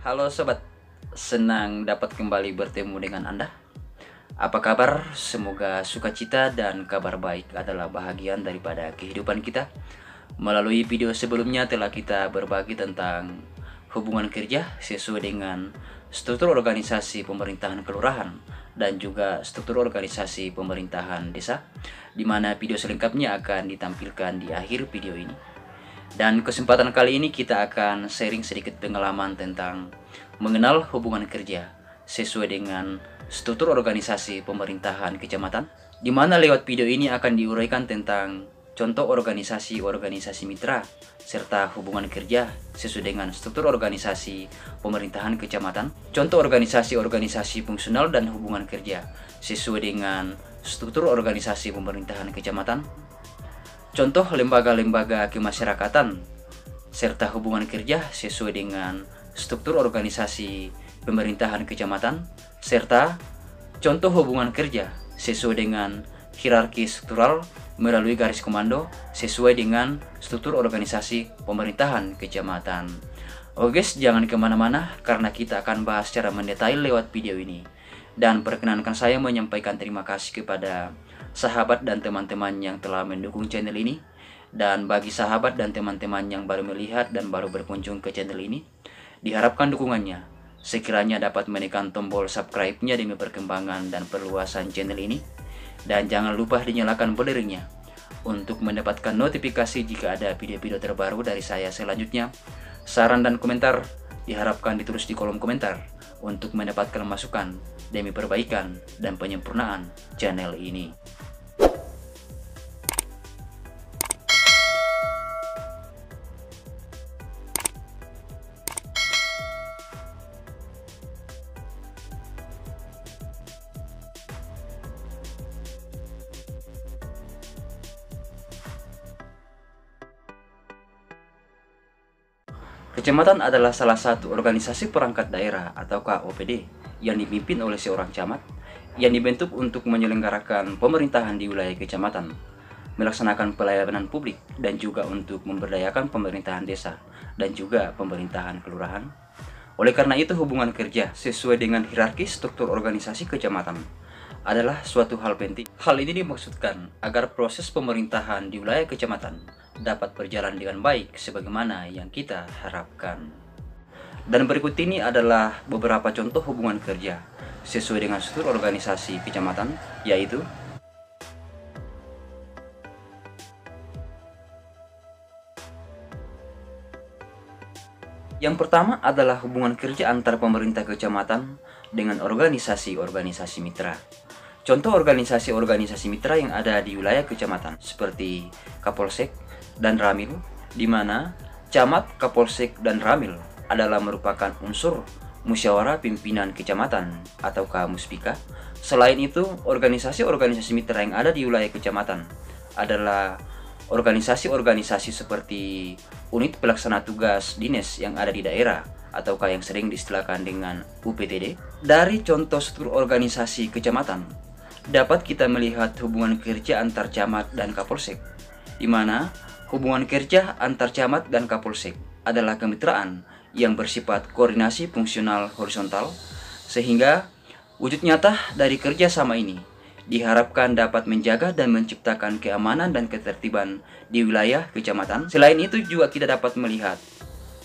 Halo sobat, senang dapat kembali bertemu dengan Anda. Apa kabar? Semoga sukacita dan kabar baik adalah bahagian daripada kehidupan kita. Melalui video sebelumnya telah kita berbagi tentang hubungan kerja sesuai dengan struktur organisasi pemerintahan kelurahan dan juga struktur organisasi pemerintahan desa, di mana video selengkapnya akan ditampilkan di akhir video ini. Dan kesempatan kali ini kita akan sharing sedikit pengalaman tentang mengenal hubungan kerja sesuai dengan struktur organisasi pemerintahan kecamatan, di mana lewat video ini akan diuraikan tentang contoh organisasi-organisasi mitra serta hubungan kerja sesuai dengan struktur organisasi pemerintahan kecamatan, contoh organisasi-organisasi fungsional dan hubungan kerja sesuai dengan struktur organisasi pemerintahan kecamatan, contoh lembaga-lembaga kemasyarakatan serta hubungan kerja sesuai dengan struktur organisasi pemerintahan kecamatan, serta contoh hubungan kerja sesuai dengan hierarki struktural melalui garis komando sesuai dengan struktur organisasi pemerintahan kecamatan. Oke guys, jangan kemana-mana karena kita akan bahas secara mendetail lewat video ini. Dan perkenankan saya menyampaikan terima kasih kepada sahabat dan teman-teman yang telah mendukung channel ini. Dan bagi sahabat dan teman-teman yang baru melihat dan baru berkunjung ke channel ini, diharapkan dukungannya sekiranya dapat menekan tombol subscribe-nya demi perkembangan dan perluasan channel ini. Dan jangan lupa dinyalakan loncengnya untuk mendapatkan notifikasi jika ada video-video terbaru dari saya selanjutnya. Saran dan komentar diharapkan ditulis di kolom komentar untuk mendapatkan masukan demi perbaikan dan penyempurnaan channel ini. Kecamatan adalah salah satu organisasi perangkat daerah atau OPD yang dipimpin oleh seorang camat yang dibentuk untuk menyelenggarakan pemerintahan di wilayah kecamatan, melaksanakan pelayanan publik dan juga untuk memberdayakan pemerintahan desa dan juga pemerintahan kelurahan. Oleh karena itu, hubungan kerja sesuai dengan hierarki struktur organisasi kecamatan adalah suatu hal penting. Hal ini dimaksudkan agar proses pemerintahan di wilayah kecamatan dapat berjalan dengan baik sebagaimana yang kita harapkan. Dan berikut ini adalah beberapa contoh hubungan kerja sesuai dengan struktur organisasi kecamatan, yaitu yang pertama adalah hubungan kerja antar pemerintah kecamatan dengan organisasi-organisasi mitra. Contoh organisasi-organisasi mitra yang ada di wilayah kecamatan seperti Kapolsek dan Ramil, di mana camat, Kapolsek, dan Ramil adalah merupakan unsur musyawarah pimpinan kecamatan atau Muspika. Selain itu, organisasi-organisasi mitra yang ada di wilayah kecamatan adalah organisasi-organisasi seperti unit pelaksana tugas dinas yang ada di daerah atau yang sering diistilahkan dengan UPTD. Dari contoh struktur organisasi kecamatan, dapat kita melihat hubungan kerja antar camat dan Kapolsek, di mana hubungan kerja antar camat dan Kapolsek adalah kemitraan yang bersifat koordinasi fungsional horizontal, sehingga wujud nyata dari kerjasama ini diharapkan dapat menjaga dan menciptakan keamanan dan ketertiban di wilayah kecamatan. Selain itu juga kita dapat melihat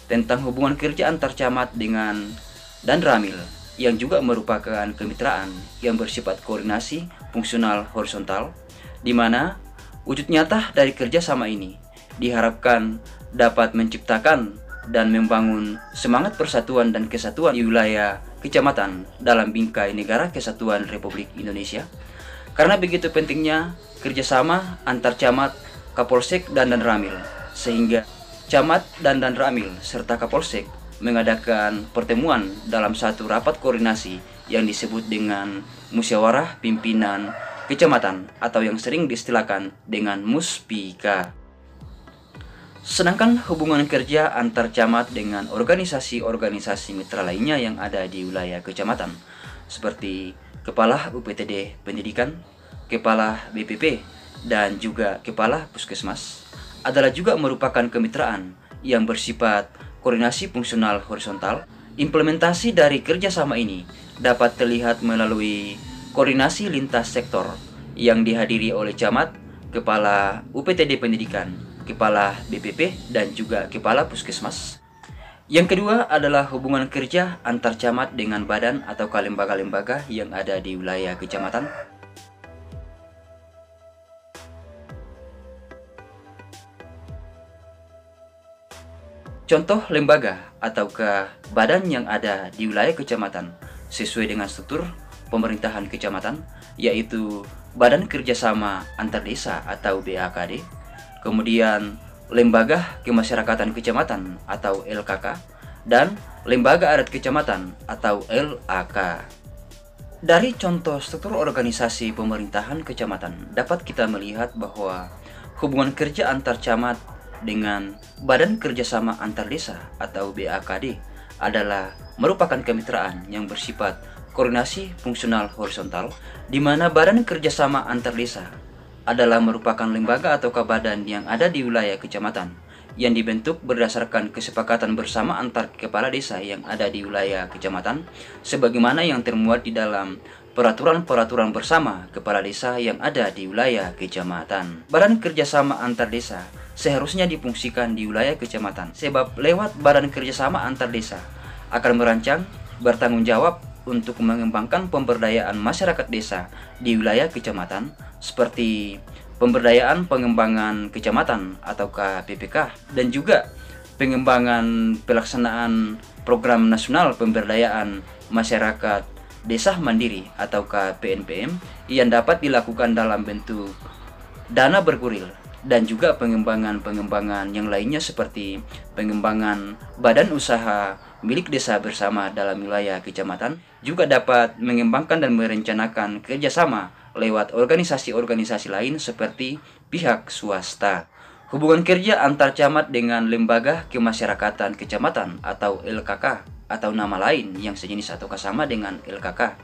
tentang hubungan kerja antar camat dengan dan Ramil yang juga merupakan kemitraan yang bersifat koordinasi fungsional horizontal, di mana wujud nyata dari kerjasama ini diharapkan dapat menciptakan dan membangun semangat persatuan dan kesatuan di wilayah kecamatan dalam bingkai negara kesatuan Republik Indonesia. Karena begitu pentingnya kerjasama antar camat, Kapolsek, dan Ramil, sehingga camat dan Ramil serta Kapolsek mengadakan pertemuan dalam satu rapat koordinasi yang disebut dengan musyawarah pimpinan kecamatan atau yang sering diistilahkan dengan Muspika. Sedangkan hubungan kerja antar camat dengan organisasi-organisasi mitra lainnya yang ada di wilayah kecamatan seperti Kepala UPTD Pendidikan, Kepala BPP, dan juga Kepala Puskesmas adalah juga merupakan kemitraan yang bersifat koordinasi fungsional horizontal, Implementasi dari kerjasama ini dapat terlihat melalui koordinasi lintas sektor yang dihadiri oleh camat, kepala UPTD Pendidikan, kepala BPP, dan juga kepala puskesmas. Yang kedua adalah hubungan kerja antar camat dengan badan atau lembaga-lembaga yang ada di wilayah kecamatan. Contoh lembaga ataukah badan yang ada di wilayah kecamatan sesuai dengan struktur pemerintahan kecamatan, yaitu Badan Kerjasama Antar Desa atau BAKD, kemudian Lembaga Kemasyarakatan Kecamatan atau LKK, dan Lembaga Adat Kecamatan atau LAK. Dari contoh struktur organisasi pemerintahan kecamatan dapat kita melihat bahwa hubungan kerja antar camat dengan Badan Kerjasama Antar Desa atau BAKD adalah merupakan kemitraan yang bersifat koordinasi fungsional horizontal, di mana Badan Kerjasama Antar Desa adalah merupakan lembaga atau badan yang ada di wilayah kecamatan yang dibentuk berdasarkan kesepakatan bersama antar kepala desa yang ada di wilayah kecamatan, sebagaimana yang termuat di dalam peraturan-peraturan bersama kepala desa yang ada di wilayah kecamatan. Badan Kerjasama Antar Desa seharusnya difungsikan di wilayah kecamatan, sebab lewat Badan Kerjasama Antar Desa akan merancang, bertanggung jawab untuk mengembangkan pemberdayaan masyarakat desa di wilayah kecamatan, seperti pemberdayaan pengembangan kecamatan atau PPK, dan juga pengembangan pelaksanaan program nasional pemberdayaan masyarakat desa mandiri atau PNPM yang dapat dilakukan dalam bentuk dana berkurir, dan juga pengembangan yang lainnya seperti pengembangan badan usaha milik desa bersama dalam wilayah kecamatan, juga dapat mengembangkan dan merencanakan kerjasama lewat organisasi-organisasi lain seperti pihak swasta. Hubungan kerja antar camat dengan Lembaga Kemasyarakatan Kecamatan atau LKK atau nama lain yang sejenis atau sama dengan LKK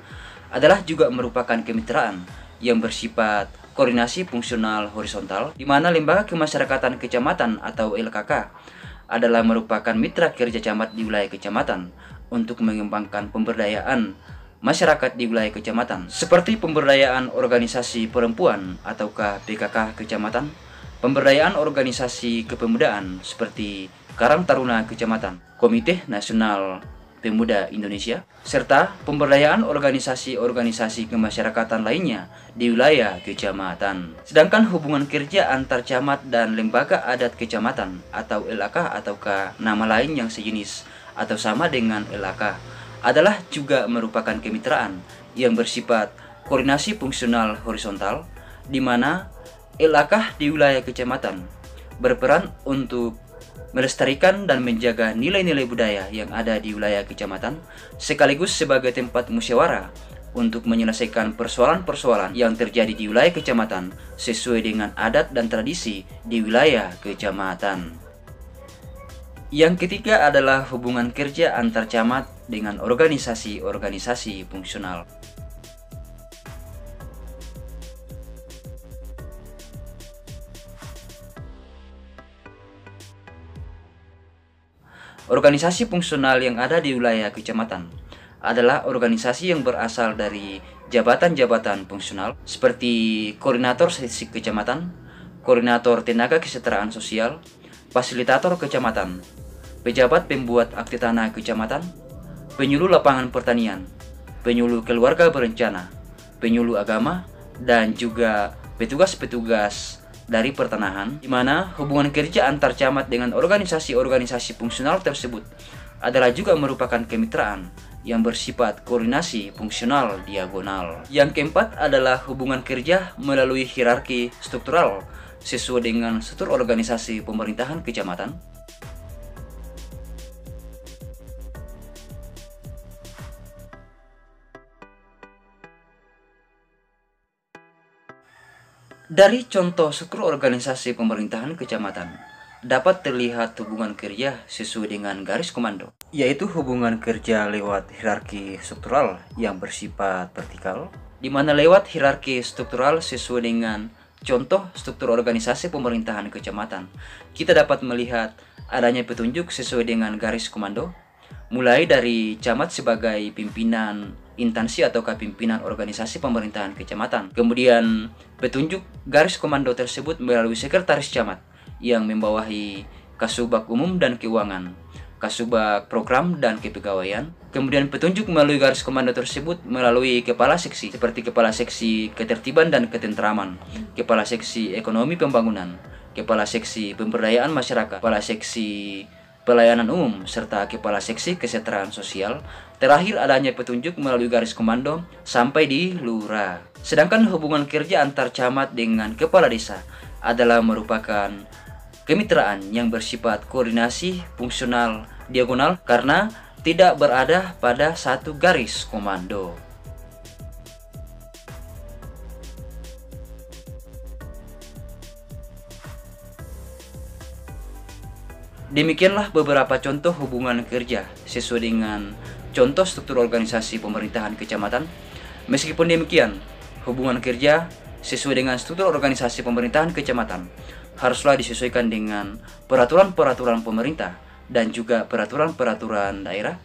adalah juga merupakan kemitraan yang bersifat koordinasi fungsional horizontal, di mana Lembaga Kemasyarakatan Kecamatan atau LKK adalah merupakan mitra kerja camat di wilayah kecamatan untuk mengembangkan pemberdayaan masyarakat di wilayah kecamatan, seperti pemberdayaan organisasi perempuan ataukah PKK kecamatan, pemberdayaan organisasi kepemudaan seperti Karang Taruna Kecamatan, Komite Nasional Pemuda Indonesia, serta pemberdayaan organisasi-organisasi kemasyarakatan lainnya di wilayah kecamatan. Sedangkan hubungan kerja antar camat dan lembaga adat kecamatan atau LAK ataukah nama lain yang sejenis atau sama dengan LAK adalah juga merupakan kemitraan yang bersifat koordinasi fungsional horizontal, di mana LAK di wilayah kecamatan berperan untuk melestarikan dan menjaga nilai-nilai budaya yang ada di wilayah kecamatan, sekaligus sebagai tempat musyawarah untuk menyelesaikan persoalan-persoalan yang terjadi di wilayah kecamatan sesuai dengan adat dan tradisi di wilayah kecamatan. Yang ketiga adalah hubungan kerja antar camat dengan organisasi-organisasi fungsional. Organisasi fungsional yang ada di wilayah kecamatan adalah organisasi yang berasal dari jabatan-jabatan fungsional seperti koordinator statistik kecamatan, koordinator tenaga kesejahteraan sosial, fasilitator kecamatan, pejabat pembuat akte tanah kecamatan, penyuluh lapangan pertanian, penyuluh keluarga berencana, penyuluh agama, dan juga petugas-petugas dari pertanahan, di mana hubungan kerja antar camat dengan organisasi-organisasi fungsional tersebut adalah juga merupakan kemitraan yang bersifat koordinasi fungsional diagonal. Yang keempat adalah hubungan kerja melalui hierarki struktural sesuai dengan struktur organisasi pemerintahan kecamatan. Dari contoh struktur organisasi pemerintahan kecamatan, dapat terlihat hubungan kerja sesuai dengan garis komando, yaitu hubungan kerja lewat hierarki struktural yang bersifat vertikal, di mana lewat hierarki struktural sesuai dengan contoh struktur organisasi pemerintahan kecamatan, kita dapat melihat adanya petunjuk sesuai dengan garis komando, mulai dari camat sebagai pimpinan instansi atau pimpinan organisasi pemerintahan kecamatan. Kemudian petunjuk garis komando tersebut melalui sekretaris camat yang membawahi Kasubag Umum dan Keuangan, Kasubag Program dan Kepegawaian. Kemudian petunjuk melalui garis komando tersebut melalui kepala seksi seperti kepala seksi ketertiban dan ketentraman, kepala seksi ekonomi pembangunan, kepala seksi pemberdayaan masyarakat, kepala seksi pelayanan umum, serta kepala seksi kesejahteraan sosial. Terakhir adanya petunjuk melalui garis komando sampai di lurah. Sedangkan hubungan kerja antar camat dengan kepala desa adalah merupakan kemitraan yang bersifat koordinasi fungsional diagonal karena tidak berada pada satu garis komando. Demikianlah beberapa contoh hubungan kerja sesuai dengan contoh struktur organisasi pemerintahan kecamatan. Meskipun demikian, hubungan kerja sesuai dengan struktur organisasi pemerintahan kecamatan haruslah disesuaikan dengan peraturan-peraturan pemerintah dan juga peraturan-peraturan daerah.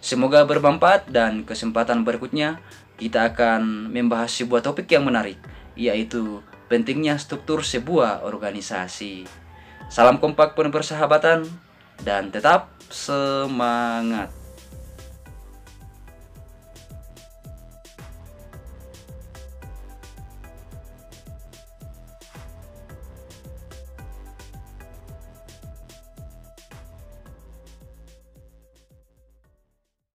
Semoga bermanfaat, dan kesempatan berikutnya kita akan membahas sebuah topik yang menarik, yaitu pentingnya struktur sebuah organisasi. Salam kompak penuh persahabatan dan tetap semangat.